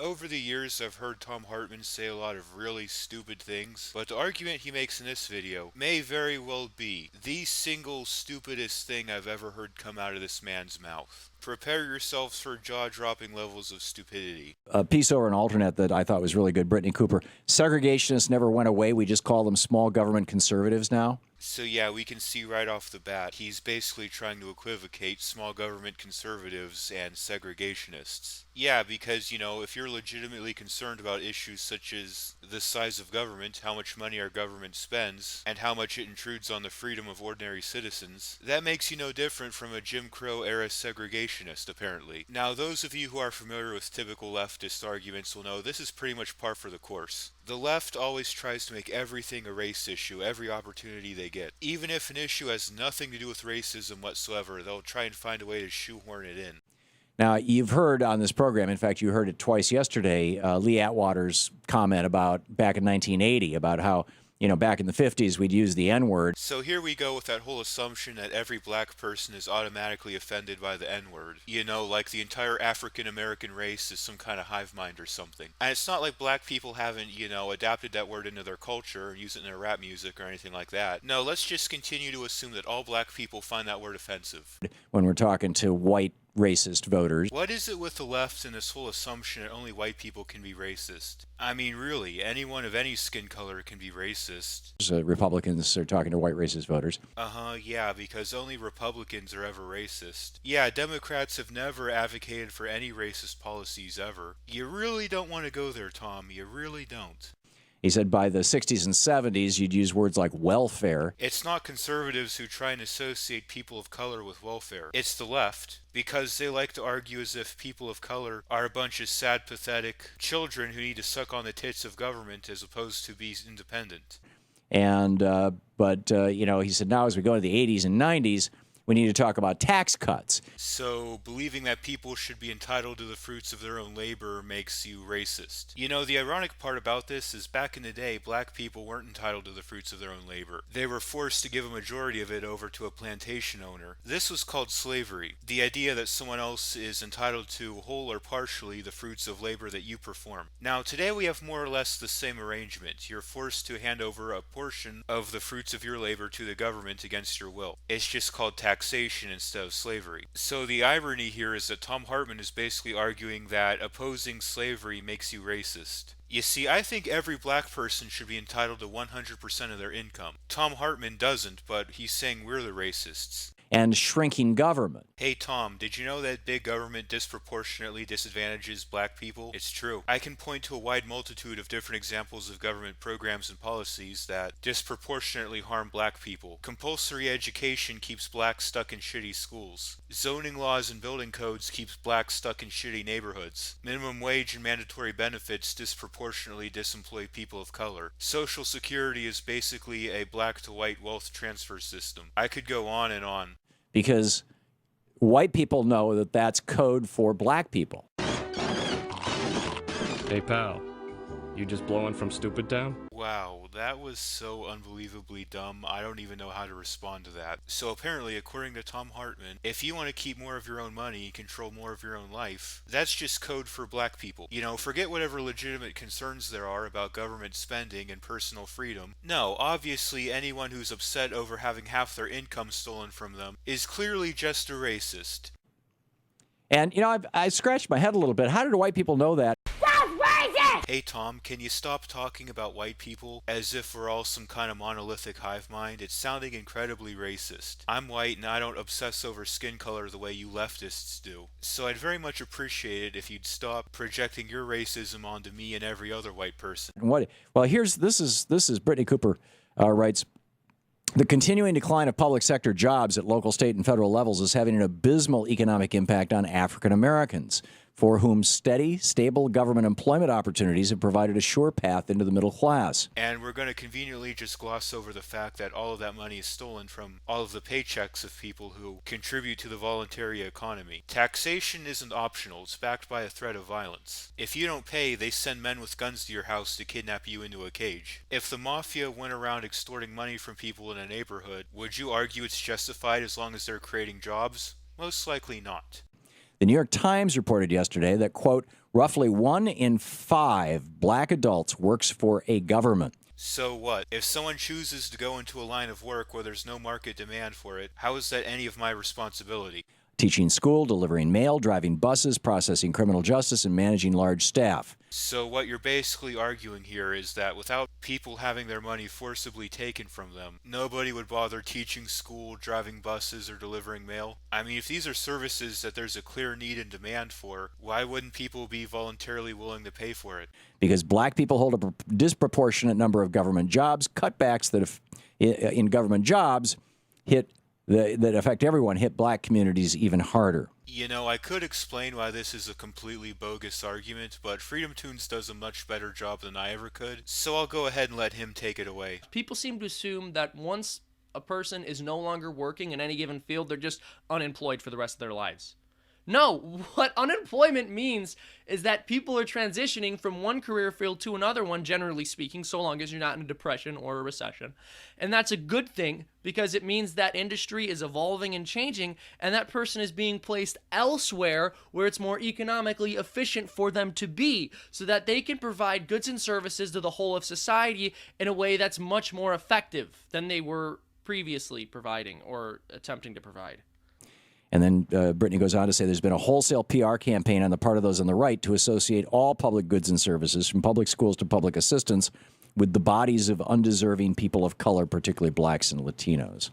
Over the years, I've heard Thom Hartmann say a lot of really stupid things, but the argument he makes in this video may very well be the single stupidest thing I've ever heard come out of this man's mouth. Prepare yourselves for jaw-dropping levels of stupidity. A piece over an alternate that I thought was really good, Brittany Cooper. Segregationists never went away. We just call them small government conservatives now. So yeah, we can see right off the bat, he's basically trying to equivocate small government conservatives and segregationists. Yeah, because, if you're legitimately concerned about issues such as the size of government, how much money our government spends, and how much it intrudes on the freedom of ordinary citizens, that makes you no different from a Jim Crow-era segregationist, apparently. Now, those of you who are familiar with typical leftist arguments will know this is pretty much par for the course. The left always tries to make everything a race issue, every opportunity they get. Even if an issue has nothing to do with racism whatsoever, they'll try and find a way to shoehorn it in. Now, you've heard on this program, in fact, you heard it twice yesterday, Lee Atwater's comment about back in 1980 about how, back in the 50s, we'd use the N-word. So here we go with that whole assumption that every black person is automatically offended by the N-word. Like the entire African-American race is some kind of hive mind or something. And it's not like black people haven't, adapted that word into their culture or use it in their rap music or anything like that. No, let's just continue to assume that all black people find that word offensive. When we're talking to white racist voters. What is it with the left and this whole assumption that only white people can be racist? I mean, really, anyone of any skin color can be racist. Republicans are talking to white racist voters. Yeah, because only Republicans are ever racist. Yeah, Democrats have never advocated for any racist policies ever. You really don't want to go there, Tom. You really don't. He said by the 60s and 70s, you'd use words like welfare. It's not conservatives who try and associate people of color with welfare. It's the left, because they like to argue as if people of color are a bunch of sad, pathetic children who need to suck on the tits of government as opposed to be independent. And, he said now as we go into the 80s and 90s, we need to talk about tax cuts. So, believing that people should be entitled to the fruits of their own labor makes you racist. The ironic part about this is back in the day, black people weren't entitled to the fruits of their own labor. They were forced to give a majority of it over to a plantation owner. This was called slavery. The idea that someone else is entitled to, whole or partially, the fruits of labor that you perform. Now, today we have more or less the same arrangement. You're forced to hand over a portion of the fruits of your labor to the government against your will. It's just called taxation instead of slavery. So the irony here is that Thom Hartmann is basically arguing that opposing slavery makes you racist. You see, I think every black person should be entitled to 100% of their income. Thom Hartmann doesn't, but he's saying we're the racists. And shrinking government. Hey Tom, did you know that big government disproportionately disadvantages black people? It's true. I can point to a wide multitude of different examples of government programs and policies that disproportionately harm black people. Compulsory education keeps blacks stuck in shitty schools. Zoning laws and building codes keeps blacks stuck in shitty neighborhoods. Minimum wage and mandatory benefits disproportionately disemploy people of color. Social Security is basically a black to white wealth transfer system. I could go on and on. Because white people know that that's code for black people. Hey, pal. You just blowing from Stupid Town? Wow, that was so unbelievably dumb, I don't even know how to respond to that. So apparently, according to Thom Hartmann, if you want to keep more of your own money, control more of your own life, that's just code for black people. Forget whatever legitimate concerns there are about government spending and personal freedom. No, obviously anyone who's upset over having half their income stolen from them is clearly just a racist. And, I scratched my head a little bit. How did white people know that? Hey Tom, can you stop talking about white people as if we're all some kind of monolithic hive mind? It's sounding incredibly racist. I'm white and I don't obsess over skin color the way you leftists do. So I'd very much appreciate it if you'd stop projecting your racism onto me and every other white person. Well, this is Brittany Cooper writes, the continuing decline of public sector jobs at local, state, and federal levels is having an abysmal economic impact on African Americans, for whom steady, stable government employment opportunities have provided a sure path into the middle class. And we're going to conveniently just gloss over the fact that all of that money is stolen from all of the paychecks of people who contribute to the voluntary economy. Taxation isn't optional, it's backed by a threat of violence. If you don't pay, they send men with guns to your house to kidnap you into a cage. If the mafia went around extorting money from people in a neighborhood, would you argue it's justified as long as they're creating jobs? Most likely not. The New York Times reported yesterday that, quote, roughly 1 in 5 black adults works for a government. So what? If someone chooses to go into a line of work where there's no market demand for it, how is that any of my responsibility? Teaching school, delivering mail, driving buses, processing criminal justice, and managing large staff. So what you're basically arguing here is that without people having their money forcibly taken from them, nobody would bother teaching school, driving buses, or delivering mail? I mean, if these are services that there's a clear need and demand for, why wouldn't people be voluntarily willing to pay for it? Because black people hold a disproportionate number of government jobs, cutbacks in government jobs that affect everyone hit black communities even harder. You know, I could explain why this is a completely bogus argument, but FreedomToons does a much better job than I ever could, so I'll go ahead and let him take it away. People seem to assume that once a person is no longer working in any given field, they're just unemployed for the rest of their lives. No, what unemployment means is that people are transitioning from one career field to another one, generally speaking, so long as you're not in a depression or a recession. And that's a good thing because it means that industry is evolving and changing, and that person is being placed elsewhere where it's more economically efficient for them to be, so that they can provide goods and services to the whole of society in a way that's much more effective than they were previously providing or attempting to provide. And then Brittany goes on to say there's been a wholesale PR campaign on the part of those on the right to associate all public goods and services, from public schools to public assistance, with the bodies of undeserving people of color, particularly blacks and Latinos.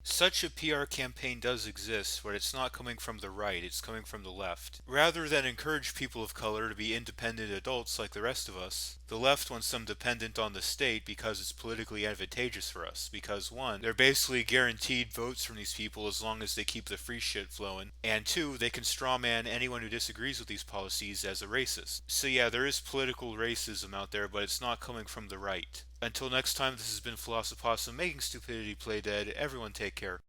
Such a PR campaign does exist, but it's not coming from the right, it's coming from the left. Rather than encourage people of color to be independent adults like the rest of us, the left wants them dependent on the state because it's politically advantageous for us. Because 1, they're basically guaranteed votes from these people as long as they keep the free shit flowing, and 2, they can strawman anyone who disagrees with these policies as a racist. So yeah, there is political racism out there, but it's not coming from the right. Until next time, this has been Philosophossum making stupidity play dead. Everyone take care.